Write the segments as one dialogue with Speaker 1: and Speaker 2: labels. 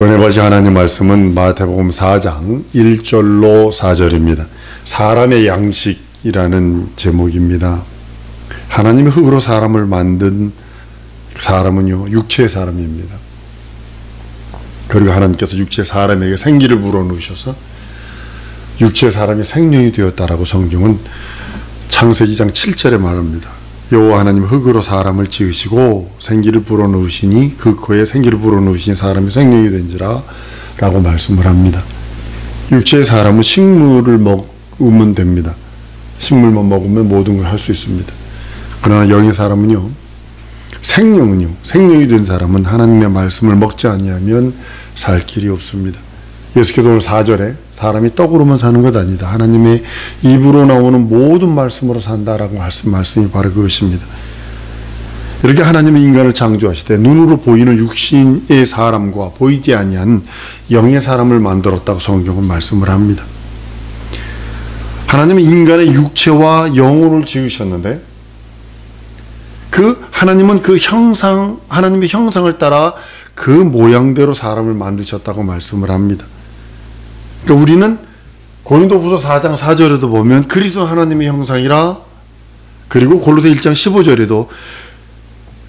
Speaker 1: 은혜 받으신 하나님 말씀은 마태복음 4장 1절로 4절입니다. 사람의 양식이라는 제목입니다. 하나님이 흙으로 사람을 만든 사람은요, 육체의 사람입니다. 그리고 하나님께서 육체의 사람에게 생기를 불어넣으셔서 육체의 사람이 생명이 되었다라고 성경은 창세기 2장 7절에 말합니다. 여호와 하나님 흙으로 사람을 지으시고 생기를 불어넣으시니 그 코에 생기를 불어넣으시니 사람이 생명이 된지라 라고 말씀을 합니다. 육체의 사람은 식물을 먹으면 됩니다. 식물만 먹으면 모든 걸 할 수 있습니다. 그러나 영의 사람은요, 생명이 된 사람은 하나님의 말씀을 먹지 아니하면 살 길이 없습니다. 예수께서 오늘 4절에 사람이 떡으로만 사는 것 아니다, 하나님의 입으로 나오는 모든 말씀으로 산다라고 말씀이 바로 그것입니다. 이렇게 하나님의 인간을 창조하실 때 눈으로 보이는 육신의 사람과 보이지 아니한 영의 사람을 만들었다고 성경은 말씀을 합니다. 하나님은 인간의 육체와 영혼을 지으셨는데 하나님은 하나님의 형상을 따라 그 모양대로 사람을 만드셨다고 말씀을 합니다. 그러니까 우리는 고린도후서 4장 4절에도 보면 그리스도 하나님의 형상이라, 그리고 골로새 1장 15절에도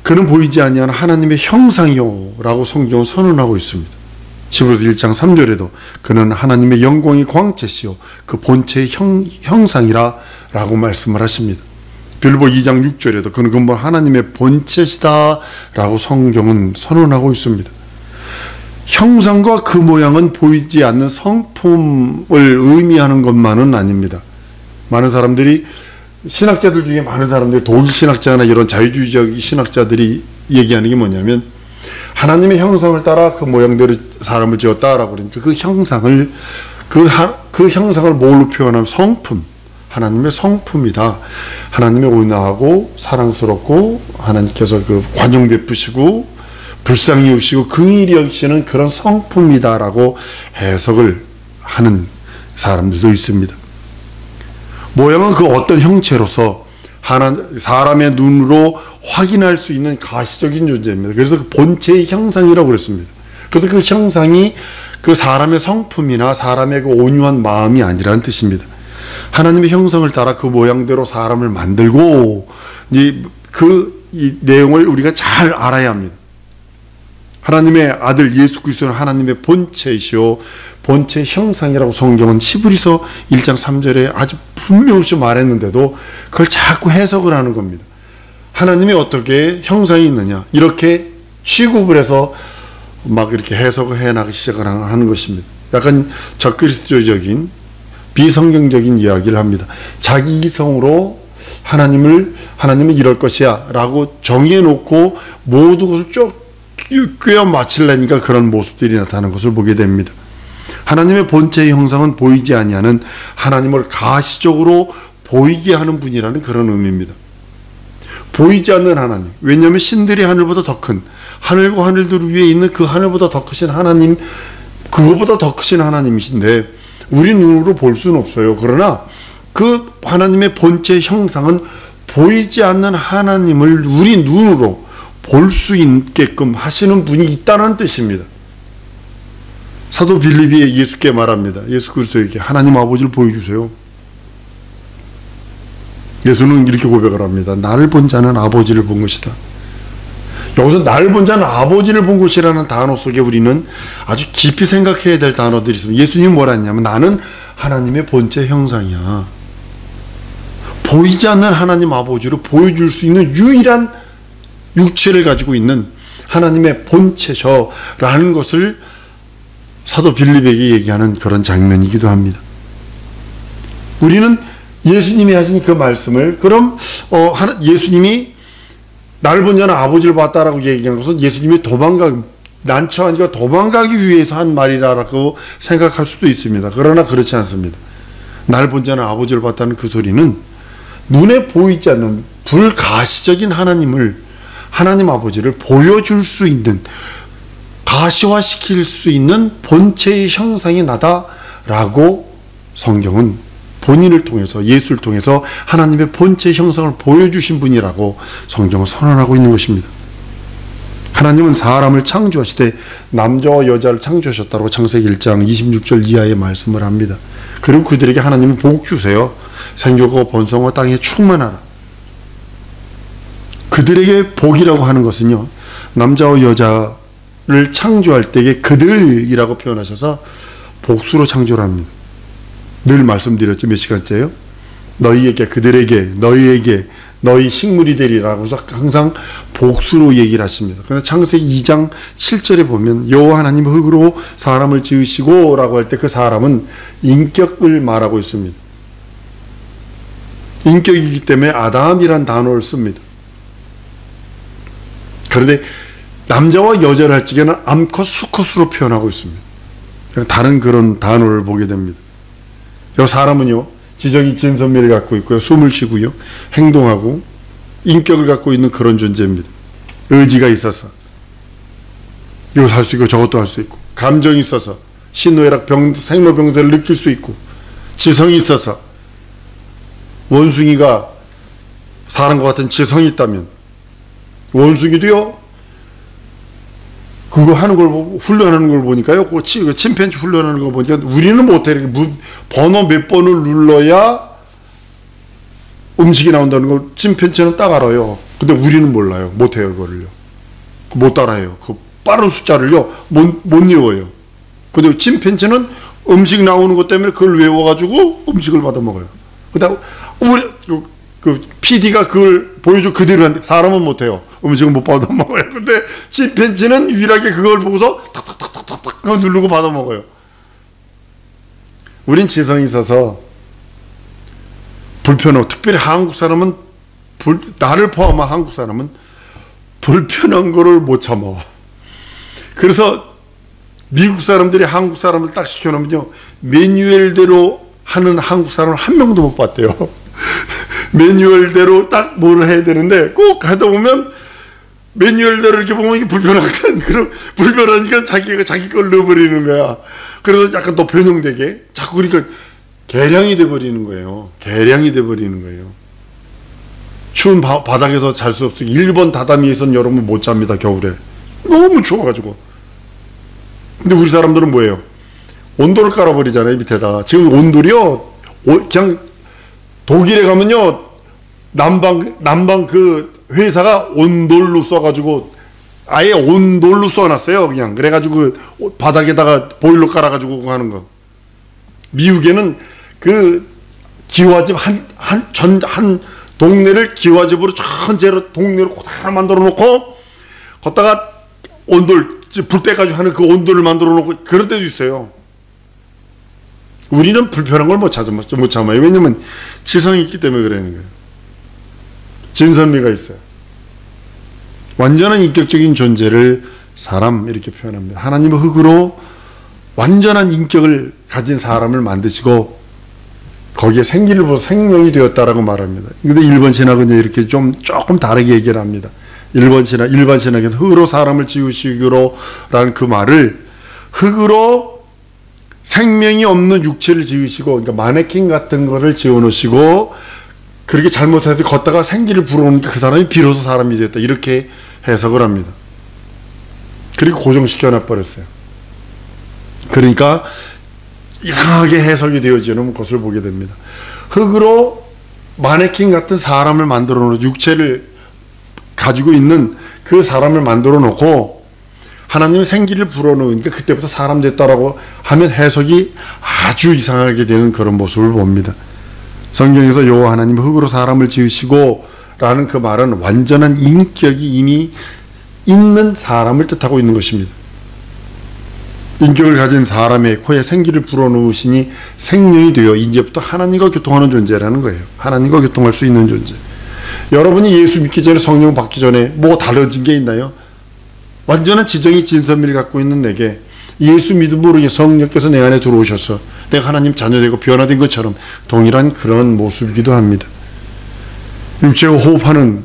Speaker 1: 그는 보이지 아니하는 하나님의 형상이요 라고 성경은 선언하고 있습니다. 11장 3절에도 그는 하나님의 영광의 광채시요 그 본체의 형상이라 라고 말씀을 하십니다. 빌보 2장 6절에도 그는 근본 하나님의 본체시다 라고 성경은 선언하고 있습니다. 형상과 그 모양은 보이지 않는 성품을 의미하는 것만은 아닙니다. 많은 사람들이, 신학자들 중에 많은 사람들이, 독일 신학자나 이런 자유주의적 신학자들이 얘기하는 게 뭐냐면 하나님의 형상을 따라 그 모양대로 사람을 지었다라고 그러니까 그 형상을 뭘로 표현하면 성품, 하나님의 성품이다. 하나님의 온유하고 사랑스럽고 하나님께서 그 관용 베푸시고 불쌍히 여기시고 긍휼히 여기시는 그런 성품이다라고 해석을 하는 사람들도 있습니다. 모양은 그 어떤 형체로서 사람의 눈으로 확인할 수 있는 가시적인 존재입니다. 그래서 그 본체의 형상이라고 그랬습니다. 그래서 그 형상이 그 사람의 성품이나 사람의 그 온유한 마음이 아니라는 뜻입니다. 하나님의 형상을 따라 그 모양대로 사람을 만들고, 이제 이 내용을 우리가 잘 알아야 합니다. 하나님의 아들 예수 그리스도는 하나님의 본체이시오 본체의 형상이라고 성경은 히브리서 1장 3절에 아주 분명히 말했는데도 그걸 자꾸 해석을 하는 겁니다. 하나님이 어떻게 형상이 있느냐, 이렇게 취급을 해서 막 이렇게 해석을 해나가기 시작을 하는 것입니다. 약간 적그리스도적인 비성경적인 이야기를 합니다. 자기 이성으로 하나님은 이럴 것이야 라고 정해놓고 모든 것을 쭉 꿰어 맞추려니까 그런 모습들이 나타나는 것을 보게 됩니다. 하나님의 본체의 형상은 보이지 아니하는 하나님을 가시적으로 보이게 하는 분이라는 그런 의미입니다. 보이지 않는 하나님, 왜냐하면 신들이 하늘보다 더 큰, 하늘과 하늘들 위에 있는 그 하늘보다 더 크신 하나님, 그거보다 더 크신 하나님이신데 우리 눈으로 볼 수는 없어요. 그러나 그 하나님의 본체의 형상은 보이지 않는 하나님을 우리 눈으로 볼 수 있게끔 하시는 분이 있다는 뜻입니다. 사도 빌립이 예수께 말합니다. 예수 그리스도에게 하나님 아버지를 보여주세요. 예수는 이렇게 고백을 합니다. 나를 본 자는 아버지를 본 것이다. 여기서 나를 본 자는 아버지를 본 것이라는 단어 속에 우리는 아주 깊이 생각해야 될 단어들이 있습니다. 예수님이 뭐라 했냐면 나는 하나님의 본체 형상이야. 보이지 않는 하나님 아버지를 보여줄 수 있는 유일한 육체를 가지고 있는 하나님의 본체셔라는 것을 사도 빌립에게 얘기하는 그런 장면이기도 합니다. 우리는 예수님이 하신 그 말씀을, 그럼 예수님이 나를 본 자는 아버지를 봤다라고 얘기한 것은 예수님이 난처하니까 도망가기 위해서 한 말이라고 생각할 수도 있습니다. 그러나 그렇지 않습니다. 나를 본 자는 아버지를 봤다는 그 소리는 눈에 보이지 않는 불가시적인 하나님 아버지를 보여줄 수 있는, 가시화시킬 수 있는 본체의 형상이 나다라고 성경은 본인을 통해서, 예수를 통해서 하나님의 본체의 형상을 보여주신 분이라고 성경은 선언하고 있는 것입니다. 하나님은 사람을 창조하시되 남자와 여자를 창조하셨다고 창세기 1장 26절 이하에 말씀을 합니다. 그리고 그들에게 하나님은 복 주세요. 생육하고 번성하고 땅에 충만하라. 그들에게 복이라고 하는 것은요, 남자와 여자를 창조할 때에 그들이라고 표현하셔서 복수로 창조를 합니다. 늘 말씀드렸죠. 몇 시간째요? 너희에게, 그들에게, 너희에게, 너희 식물이 되리라고 해서 항상 복수로 얘기를 하십니다. 그런데 창세기 2장 7절에 보면 여호와 하나님 흙으로 사람을 지으시고 라고 할 때 그 사람은 인격을 말하고 있습니다. 인격이기 때문에 아담이란 단어를 씁니다. 그런데 남자와 여자를 할 적에는 암컷, 수컷으로 표현하고 있습니다. 다른 그런 단어를 보게 됩니다. 이 사람은요, 지정이 진선미를 갖고 있고요, 숨을 쉬고요, 행동하고 인격을 갖고 있는 그런 존재입니다. 의지가 있어서 이것도 할 수 있고 저것도 할 수 있고, 감정이 있어서 신노애락 생로병사를 느낄 수 있고, 지성이 있어서 원숭이가 사람과 같은 지성이 있다면 원숭이도요, 그거 하는 걸 보고, 훈련하는 걸 보니까요, 그 침팬지 훈련하는 걸 보니까 우리는 못해. 이렇게 번호 몇 번을 눌러야 음식이 나온다는 걸 침팬지는 딱 알아요. 근데 우리는 몰라요. 못해요, 그거를요. 못 따라해요. 그 빠른 숫자를요, 못 외워요. 근데 침팬지는 음식 나오는 것 때문에 그걸 외워가지고 음식을 받아 먹어요. 근데 우리, PD가 그걸 보여줘 그대로 하는데 사람은 못해요. 음식은 못 받아 먹어요. 근데 침팬지는 유일하게 그걸 보고서 탁탁탁탁탁 누르고 받아 먹어요. 우린 지성이 있어서 불편하고, 특별히 한국 사람은 나를 포함한 한국 사람은 불편한 거를 못 참아. 그래서 미국 사람들이 한국 사람을 딱 시켜놓으면요, 매뉴얼대로 하는 한국 사람을 한 명도 못 봤대요. 매뉴얼대로 딱 뭘 해야 되는데 꼭 하다 보면 매뉴얼대로 이렇게 보면 이게 불편하거든. 그럼 불편하니까 자기가 자기 걸 넣어버리는 거야. 그래서 약간 더 변형되게 자꾸, 그러니까 개량이 돼버리는 거예요. 개량이 돼버리는 거예요. 추운 바닥에서 잘 수 없으니 1번 다다미에서는 여러분 못 잡니다. 겨울에 너무 추워가지고. 근데 우리 사람들은 뭐예요? 온돌을 깔아버리잖아요, 밑에다가. 지금 온돌이요, 그냥 독일에 가면요, 난방 그 회사가 온돌로 써가지고 아예 온돌로 써놨어요. 그냥 그래가지고 바닥에다가 보일러 깔아가지고 하는 거. 미국에는 그 기와집 한 동네를 기와집으로 전체로 동네로 고다로 만들어 놓고 걷다가 온돌 불 때까지 하는 그 온돌을 만들어 놓고 그런 데도 있어요. 우리는 불편한 걸 못 참아요. 왜냐면 지성이 있기 때문에 그러는 거예요. 진선미가 있어요. 완전한 인격적인 존재를 사람 이렇게 표현합니다. 하나님은 흙으로 완전한 인격을 가진 사람을 만드시고 거기에 생기를 부어서 생명이 되었다라고 말합니다. 근데 일본 신학은 이렇게 조금 다르게 얘기를 합니다. 일반 신학에서 흙으로 사람을 지으시기로 라는 그 말을 흙으로 생명이 없는 육체를 지으시고, 그러니까 마네킹 같은 거를 지어놓으시고 그렇게 잘못해서 걷다가 생기를 불어오니까 그 사람이 비로소 사람이 되었다, 이렇게 해석을 합니다. 그리고 고정시켜 놔버렸어요. 그러니까 이상하게 해석이 되어지는 것을 보게 됩니다. 흙으로 마네킹 같은 사람을 만들어 놓은, 육체를 가지고 있는 그 사람을 만들어 놓고 하나님의 생기를 불어넣으니까 그때부터 사람 됐다라고 하면 해석이 아주 이상하게 되는 그런 모습을 봅니다. 성경에서 여호와 하나님 흙으로 사람을 지으시고 라는 그 말은 완전한 인격이 이미 있는 사람을 뜻하고 있는 것입니다. 인격을 가진 사람의 코에 생기를 불어넣으시니 생명이 되어 이제부터 하나님과 교통하는 존재라는 거예요. 하나님과 교통할 수 있는 존재. 여러분이 예수 믿기 전에, 성령 받기 전에 뭐 달라진 게 있나요? 완전한 지정이 진선미를 갖고 있는 내게 예수 믿음으로 성령께서 내 안에 들어오셔서 내가 하나님 자녀되고 변화된 것처럼 동일한 그런 모습이기도 합니다. 육체가 호흡하는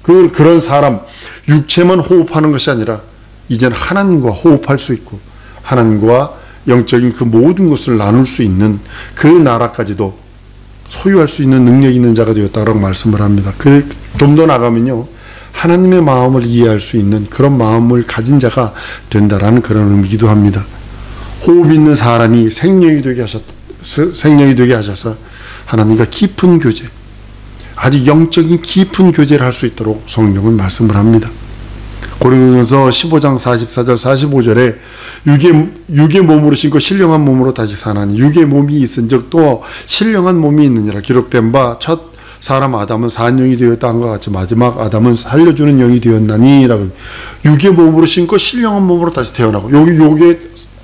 Speaker 1: 그런 사람, 육체만 호흡하는 것이 아니라 이제는 하나님과 호흡할 수 있고 하나님과 영적인 그 모든 것을 나눌 수 있는 그 나라까지도 소유할 수 있는 능력 있는 자가 되었다고 말씀을 합니다. 좀 더 나가면요, 하나님의 마음을 이해할 수 있는 그런 마음을 가진 자가 된다라는 그런 의미이기도 합니다. 호흡 있는 사람이 생명이 되게 하셔서 하나님과 깊은 교제, 아주 영적인 깊은 교제를 할 수 있도록 성경은 말씀을 합니다. 고린도전서 15장 44절 45절에 육의 몸으로 신고 신령한 몸으로 다시 사나니 육의 몸이 있은즉 또 신령한 몸이 있느니라. 기록된 바 첫 사람 아담은 산 영이 되었다 한것 같이 마지막 아담은 살려주는 영이 되었나니라고. 육의 몸으로 신고 신령한 몸으로 다시 태어나고, 요게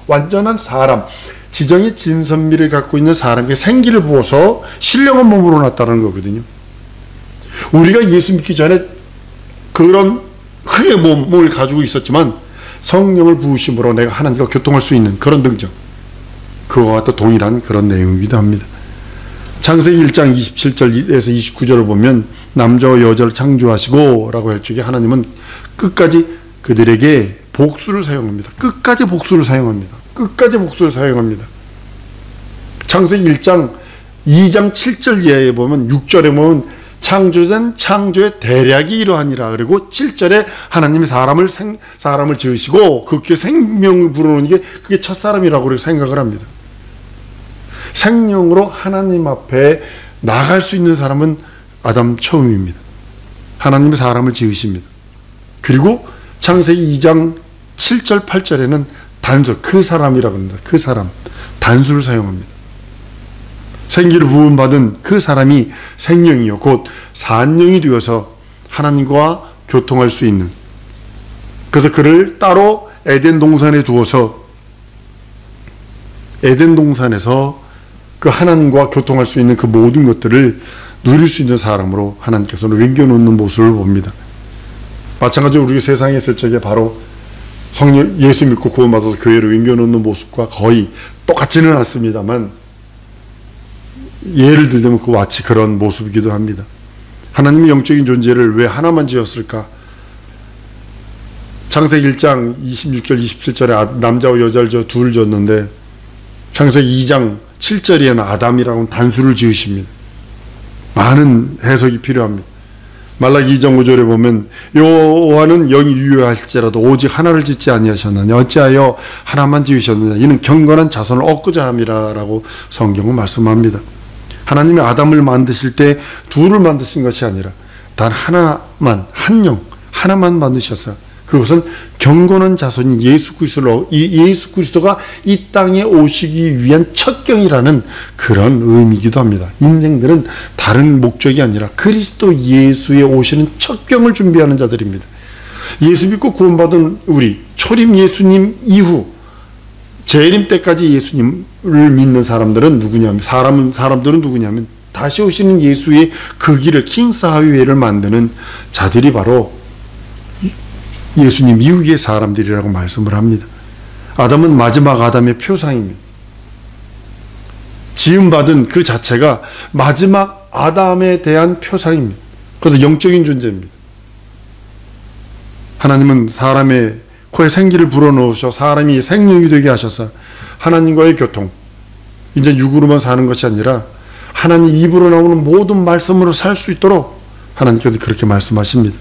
Speaker 1: 완전한 사람, 지정의 진선미를 갖고 있는 사람에게 생기를 부어서 신령한 몸으로 났다는 거거든요. 우리가 예수 믿기 전에 그런 흙의 몸을 가지고 있었지만 성령을 부으심으로 내가 하나님과 교통할 수 있는 그런 능력, 그와 또 동일한 그런 내용이기도 합니다. 창세기 1장 27절에서 29절을 보면 남자와 여자를 창조하시고 라고 할 적에 하나님은 끝까지 그들에게 복수를 사용합니다. 끝까지 복수를 사용합니다. 창세기 1장 2장 7절 이하에 보면 6절에 보면 창조된 창조의 대략이 이러하니라. 그리고 7절에 하나님이 사람을 지으시고 그 귀에 생명을 불어넣는 게 그게 첫사람이라고 생각을 합니다. 생명으로 하나님 앞에 나갈 수 있는 사람은 아담 처음입니다. 하나님이 사람을 지으십니다. 그리고 창세기 2장 7절 8절에는 단수, 그 사람이라고 합니다. 그 사람, 단수를 사용합니다. 생기를 부음받은 그 사람이 생명이요 곧 산영이 되어서 하나님과 교통할 수 있는, 그래서 그를 따로 에덴 동산에 두어서 에덴 동산에서 그 하나님과 교통할 수 있는 그 모든 것들을 누릴 수 있는 사람으로 하나님께서는 옮겨놓는 모습을 봅니다. 마찬가지로 우리 세상에 있을 적에 바로 성령 예수 믿고 구원받아서 교회를 옮겨놓는 모습과 거의 똑같지는 않습니다만 예를 들자면 그 마치 그런 모습이기도 합니다. 하나님의 영적인 존재를 왜 하나만 지었을까? 창세기 1장 26절 27절에 남자와 여자를 둘 졌는데 창세기 2장 7절에는 아담이라고 단수를 지으십니다. 많은 해석이 필요합니다. 말라기 2장 5절에 보면 여호와는 영이 유효할지라도 오직 하나를 짓지 아니하셨느냐 어찌하여 하나만 지으셨느냐 이는 경건한 자손을 얻고자 함이라 라고 성경은 말씀합니다. 하나님이 아담을 만드실 때 둘을 만드신 것이 아니라 단 하나만, 한 영, 하나만 만드셨어요. 그것은 경건한 자손인 예수 그리스도가 이 땅에 오시기 위한 첫경이라는 그런 의미이기도 합니다. 인생들은 다른 목적이 아니라 그리스도 예수에 오시는 첫경을 준비하는 자들입니다. 예수 믿고 구원받은 우리 초림 예수님 이후 재림 때까지 예수님을 믿는 사람들은 누구냐면 사람들은 누구냐면 다시 오시는 예수의 그 길을 킹사하위회를 만드는 자들이 바로 예수님 이후의 사람들이라고 말씀을 합니다. 아담은 마지막 아담의 표상입니다. 지음받은 그 자체가 마지막 아담에 대한 표상입니다. 그래서 영적인 존재입니다. 하나님은 사람의 코에 생기를 불어넣으셔 사람이 생명이 되게 하셔서 하나님과의 교통, 이제 육으로만 사는 것이 아니라 하나님 입으로 나오는 모든 말씀으로 살 수 있도록 하나님께서 그렇게 말씀하십니다.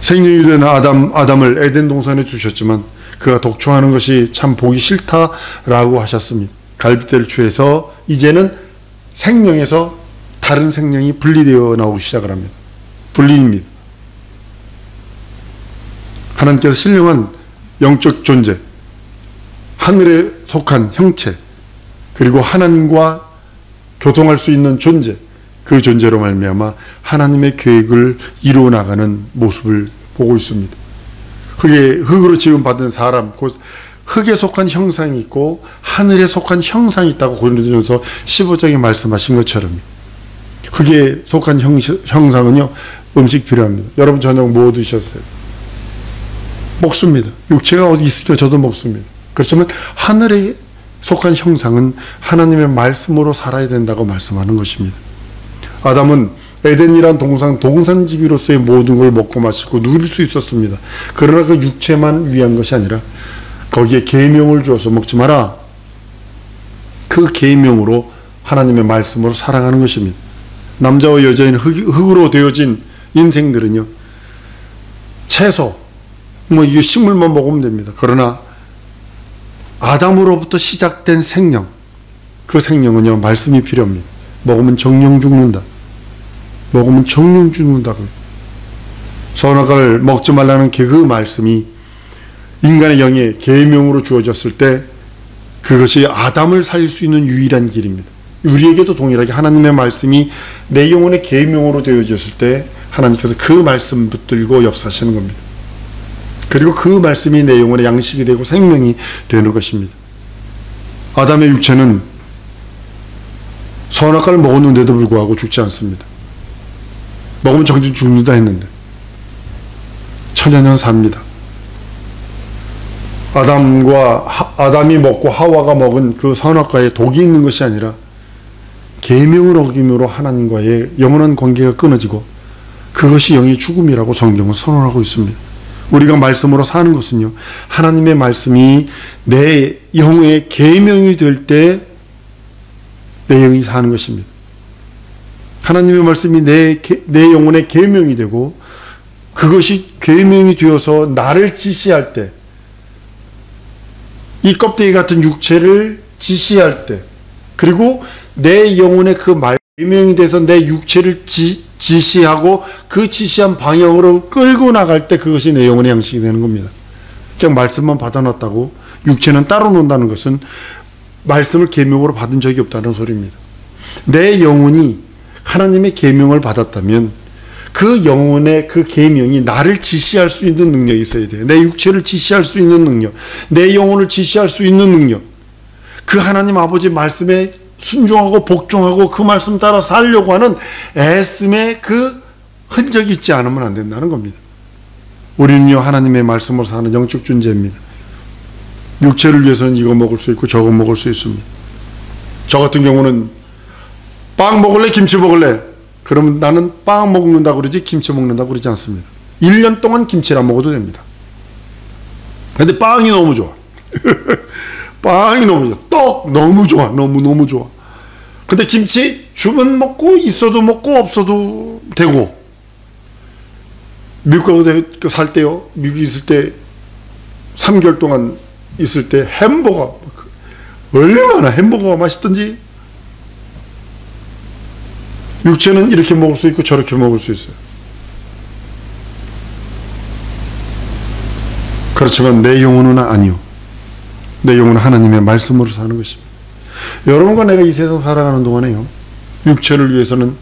Speaker 1: 생명이 된 아담을 에덴 동산에 두셨지만 그가 독초하는 것이 참 보기 싫다라고 하셨습니다. 갈빗대를 취해서 이제는 생명에서 다른 생명이 분리되어 나오기 시작을 합니다. 분리입니다. 하나님께서 신령한 영적 존재, 하늘에 속한 형체, 그리고 하나님과 교통할 수 있는 존재, 그 존재로 말미암아 하나님의 계획을 이루어 나가는 모습을 보고 있습니다. 흙으로 지음받은 사람, 곧 흙에 속한 형상이 있고 하늘에 속한 형상이 있다고 고린도전서 15장에 말씀하신 것처럼 흙에 속한 형상은요, 음식 필요합니다. 여러분 저녁 뭐 드셨어요? 먹습니다. 육체가 어디 있을 때 저도 먹습니다. 그렇지만 하늘에 속한 형상은 하나님의 말씀으로 살아야 된다고 말씀하는 것입니다. 아담은 에덴이란 동산지기로서의 모든 걸 먹고 마시고 누릴 수 있었습니다. 그러나 그 육체만 위한 것이 아니라 거기에 계명을 주어서 먹지 마라. 그 계명으로 하나님의 말씀으로 살아가는 것입니다. 남자와 여자인 흙으로 되어진 인생들은요, 채소, 뭐 이 식물만 먹으면 됩니다. 그러나 아담으로부터 시작된 생명, 그 생명은요 말씀이 필요합니다. 먹으면 정령 죽는다. 먹으면 정령 죽는다. 선악과를 먹지 말라는 그 말씀이 인간의 영에 계명으로 주어졌을 때 그것이 아담을 살릴 수 있는 유일한 길입니다. 우리에게도 동일하게 하나님의 말씀이 내 영혼의 계명으로 되어졌을 때 하나님께서 그 말씀 붙들고 역사하시는 겁니다. 그리고 그 말씀이 내 영혼의 양식이 되고 생명이 되는 것입니다. 아담의 육체는 선악과를 먹었는데도 불구하고 죽지 않습니다. 먹으면 정신 죽는다 했는데 천여년 삽니다. 아담이 먹고 하와가 먹은 그 선악과에 독이 있는 것이 아니라 계명을 어김으로 하나님과의 영원한 관계가 끊어지고 그것이 영의 죽음이라고 성경은 선언하고 있습니다. 우리가 말씀으로 사는 것은요 하나님의 말씀이 내 영의 계명이 될 때 내 영이 사는 것입니다. 하나님의 말씀이 내 영혼의 계명이 되고 그것이 계명이 되어서 나를 지시할 때, 이 껍데기 같은 육체를 지시할 때, 그리고 내 영혼의 그 계명이 돼서 내 육체를 지시하고 그 지시한 방향으로 끌고 나갈 때 그것이 내 영혼의 양식이 되는 겁니다. 그냥 말씀만 받아놨다고 육체는 따로 논다는 것은 말씀을 계명으로 받은 적이 없다는 소리입니다. 내 영혼이 하나님의 계명을 받았다면 그 영혼의 그 계명이 나를 지시할 수 있는 능력이 있어야 돼요. 내 육체를 지시할 수 있는 능력, 내 영혼을 지시할 수 있는 능력, 그 하나님 아버지 말씀에 순종하고 복종하고 그 말씀 따라 살려고 하는 애씀의 그 흔적이 있지 않으면 안 된다는 겁니다. 우리는요 하나님의 말씀으로 사는 영적 존재입니다. 육체를 위해서는 이거 먹을 수 있고 저거 먹을 수 있습니다. 저 같은 경우는 빵 먹을래 김치 먹을래? 그러면 나는 빵 먹는다고 그러지 김치 먹는다고 그러지 않습니다. 1년 동안 김치를 안 먹어도 됩니다. 근데 빵이 너무 좋아. 빵이 너무 좋아. 떡 너무 좋아. 너무 좋아. 근데 김치 주면 먹고 있어도 먹고 없어도 되고. 미국 가서 살 때요. 미국에 있을 때 3개월 동안 있을 때 햄버거 얼마나 햄버거가 맛있던지. 육체는 이렇게 먹을 수 있고 저렇게 먹을 수 있어요. 그렇지만 내 영혼은 아니요. 내 영혼은 하나님의 말씀으로 사는 것입니다. 여러분과 내가 이 세상 살아가는 동안에요 육체를 위해서는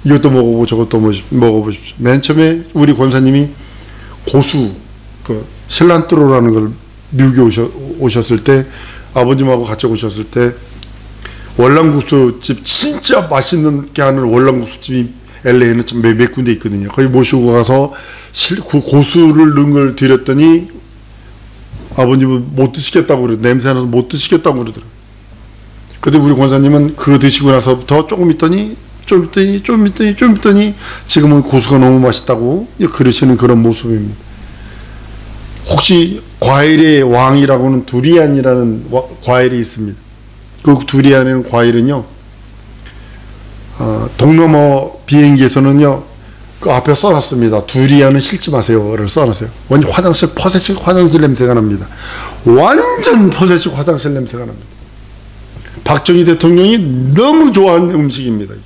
Speaker 1: 이것도 먹어보고 저것도 먹어보십시오. 맨 처음에 우리 권사님이 고수 그 실란트로라는 걸 미국에 오셨을 때 아버님하고 같이 오셨을 때 월남국수집 진짜 맛있는 게 하는 월남국수집이 LA에는 몇 군데 있거든요. 거기 모시고 가서 그 고수를 넣은 걸 드렸더니 아버님은 못 드시겠다고 그러더라고요. 냄새나서 못 드시겠다고 그러더라고요. 근데 우리 권사님은 그거 드시고 나서부터 조금 있더니 지금은 고수가 너무 맛있다고 그러시는 그런 모습입니다. 혹시 과일의 왕이라고는 두리안이라는 과일이 있습니다. 그 두리안이라는 과일은요, 동남아 비행기에서는요, 그 앞에 써놨습니다. 두리안은 싣지 마세요를 써놨어요. 완전 퍼세식 화장실 냄새가 납니다. 완전 퍼세식 화장실 냄새가 납니다. 박정희 대통령이 너무 좋아하는 음식입니다. 이게.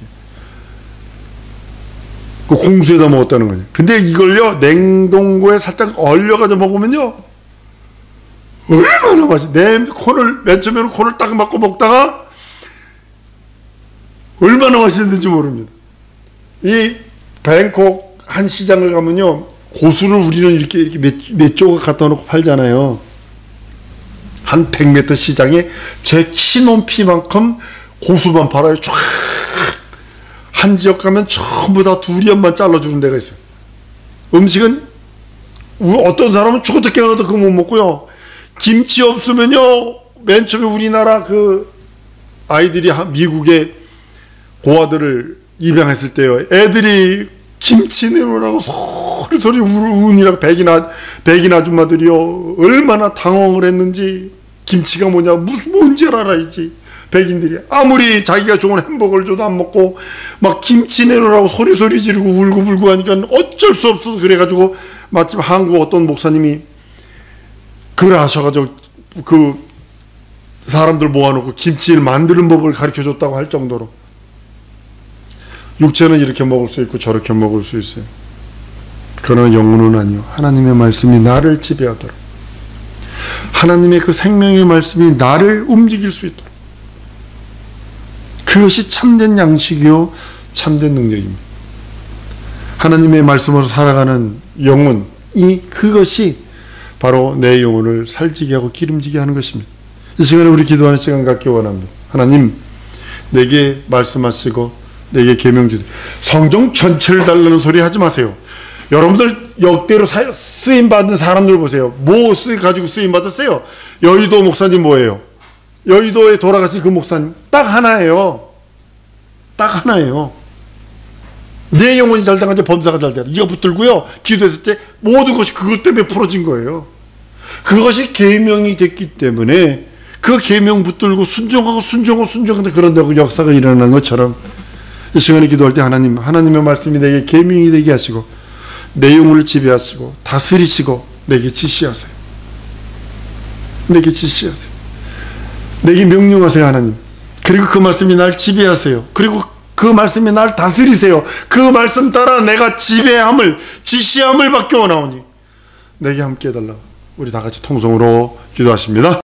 Speaker 1: 그 공수에다 먹었다는 거죠. 근데 이걸요 냉동고에 살짝 얼려가지고 먹으면요 얼마나 맛있어. 맨 처음에는 코를 딱 막고 먹다가 얼마나 맛있는지 모릅니다. 이 뱅콕 한 시장을 가면요 고수를 우리는 이렇게 몇 조각 갖다 놓고 팔잖아요. 한 100m 시장에 제 키 높이만큼 고수만 팔아요. 쫙 한 지역 가면 전부 다 두리안만 잘라주는 데가 있어요. 음식은 어떤 사람은 죽어도 깨어나도 그거 못 먹고요. 김치 없으면요 맨 처음에 우리나라 그 아이들이 미국에 고아들을 입양했을 때요 애들이 김치 내놓으라고 소리 우니라고 백인 아줌마들이요 얼마나 당황을 했는지. 김치가 뭐냐 뭔지 알아야지. 백인들이 아무리 자기가 좋은 햄버거를 줘도 안 먹고 막 김치 내놓으라고 소리 지르고 울고불고 하니까 어쩔 수 없어서 그래가지고 마침 한국 어떤 목사님이 그걸 하셔가지고 그 사람들 모아놓고 김치를 만드는 법을 가르쳐줬다고 할 정도로 육체는 이렇게 먹을 수 있고 저렇게 먹을 수 있어요. 그러나 영혼은 아니요. 하나님의 말씀이 나를 지배하도록, 하나님의 그 생명의 말씀이 나를 움직일 수 있도록, 그것이 참된 양식이요 참된 능력입니다. 하나님의 말씀으로 살아가는 영혼이, 그것이 바로 내 영혼을 살찌게 하고 기름지게 하는 것입니다. 이 시간에 우리 기도하는 시간 갖기 원합니다. 하나님, 내게 말씀하시고 내게 계명 주세요. 성경 전체를 달라는 소리 하지 마세요. 여러분들 역대로 쓰임받은 사람들 보세요. 뭐 가지고 쓰임받았어요? 여의도 목사님 뭐예요? 여의도에 돌아가신 그 목사님 딱 하나예요. 딱 하나예요. 내 영혼이 잘 당하지 범사가 잘 되라. 이거 붙들고요, 기도했을 때 모든 것이 그것 때문에 풀어진 거예요. 그것이 계명이 됐기 때문에 그 계명 붙들고 순종하는데 그런다고 역사가 일어나는 것처럼 이 시간에 기도할 때 하나님의 말씀이 내게 계명이 되게 하시고 내 영혼을 지배하시고 다스리시고 내게 지시하세요. 내게 지시하세요. 내게 명령하세요, 하나님. 그리고 그 말씀이 날 지배하세요. 그리고 그 말씀이 날 다스리세요. 그 말씀 따라 내가 지배함을, 지시함을 받기 원하오니 내게 함께 해달라고 우리 다 같이 통성으로 기도하십니다.